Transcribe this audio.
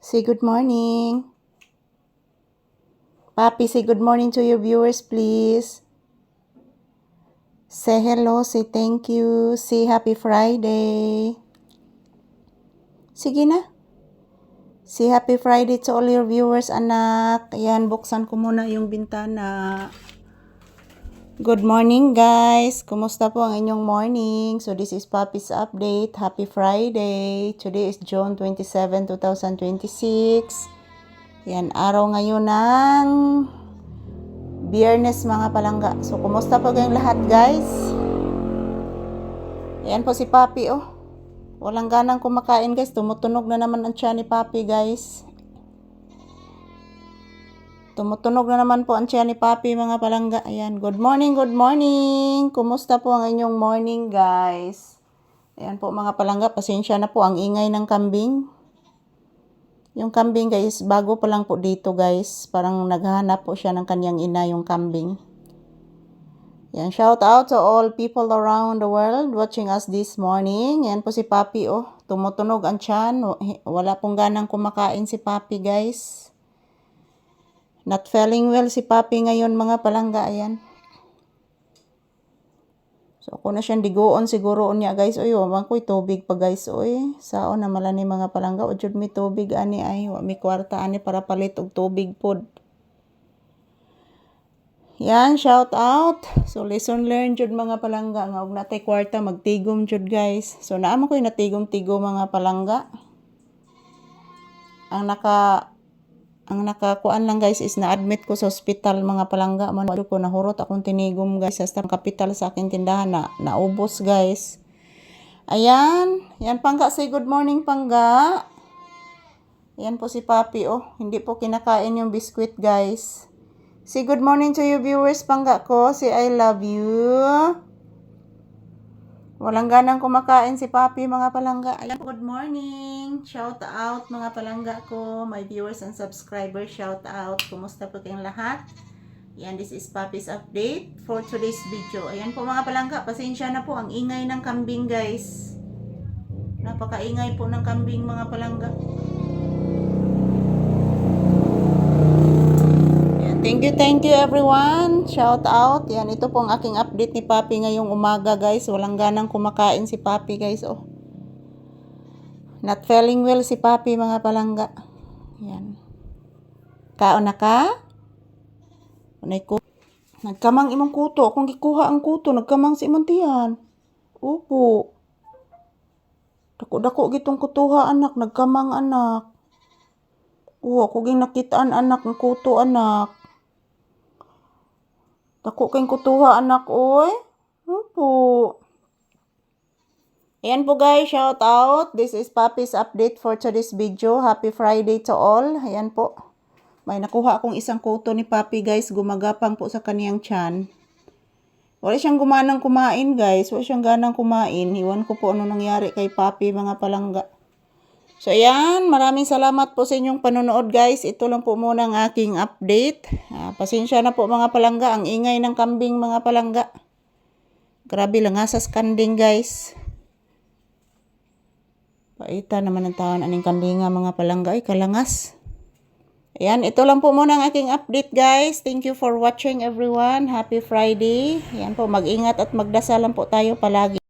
Say good morning. Papi, say good morning to your viewers, please. Say hello, say thank you, say happy Friday. Sige na. Say happy Friday to all your viewers, anak. Ayan, buksan ko muna yung bintana. Good morning, guys. Kumusta po ang inyong morning? So, this is Papi's update. Happy Friday. Today is June 27, 2026. Yan, araw ngayon ng Biyernes, mga palangga. So, kumusta po kayong lahat, guys? Yan po si Papi, oh. Walang ganang kumakain, guys. Tumutunog na naman ang tiyan ni Papi, guys. Tumutunog na naman po ang tiyan ni Papi, mga palangga. Ayan, good morning, good morning. Kumusta po ang inyong morning, guys? Ayan po, mga palangga. Pasensya na po ang ingay ng kambing. Yung kambing, guys, bago pa lang po dito, guys. Parang naghahanap po siya ng kanyang ina, yung kambing. Yan, shout out to all people around the world watching us this morning. Yan po si Papi, oh. Tumutunog ang tiyan. Wala pong ganang kumakain si Papi, guys. Not feeling well si Papi ngayon, mga palangga. Ayan. So, ako na siyang digoon siguro niya, guys. Uy, wamang ko'y tubig pa, guys. Uy, saon na mala ni mga palangga. O, jud mi tubig, ani ay. Wa mi kwarta, ani, para palit og tubig pod. Yan, shout out. So, lesson learned, jud mga palangga. Nga, huwag natay kwarta, magtigom, jud, guys. So, naamo ko'y natigom-tigom, mga palangga. Ang nakakuan lang, guys, is na-admit ko sa hospital, mga palangga. Mano ko nahurot akong tinigom, guys, sa kapital sa aking tindahan na naubos, guys. Ayan. Yan, Pangga, say good morning, Pangga. Yan po si Papi, oh. Hindi po kinakain yung biskwit, guys. Say good morning to you viewers, Pangga ko. Say I love you. Walang ganang kumakain si Papi, mga palangga. Ayan, good morning. Shout out, mga palangga ko. My viewers and subscribers, shout out. Kumusta po kayong lahat? Yan, this is Papi's update for today's video. Ayan po, mga palangga. Pasensya na po ang ingay ng kambing, guys. Napakaingay po ng kambing, mga palangga. Thank you everyone. Shout out. Yan, ito po ang aking update ni Papi ngayong umaga, guys. Walang ganang kumakain si Papi, guys, oh. Not feeling well si Papi, mga palangga. Yan. Kaon na ka? Nagkamang imong kuto. Kung gikuha ang kuto, nagkamang si imong tiyan. Upo. Dako-dako gitong kutuha, anak. Nagkamang, anak. Ako ging nakitaan, anak, ng kuto, anak. Dako kayong kutuha, anak, oy. Opo. Ayan po, guys, shout out. This is Papi's update for today's video. Happy Friday to all. Ayan po. May nakuha akong isang kuto ni Papi, guys. Gumagapang po sa kaniyang tiyan. Wala siyang gumanang kumain, guys. Wala siyang ganang kumain. Iwan ko po ano nangyari kay Papi, mga palangga. So, ayan. Maraming salamat po sa inyong panonood, guys. Ito lang po muna ang aking update. Pasensya na po, mga palangga. Ang ingay ng kambing, mga palangga. Grabe lang nga sa skanding, guys. Paita naman ang taon aning kambinga, mga palangga. Ay, kalangas. Ayan, ito lang po muna ang aking update, guys. Thank you for watching, everyone. Happy Friday. Ayan po, mag-ingat at magdasal lang po tayo palagi.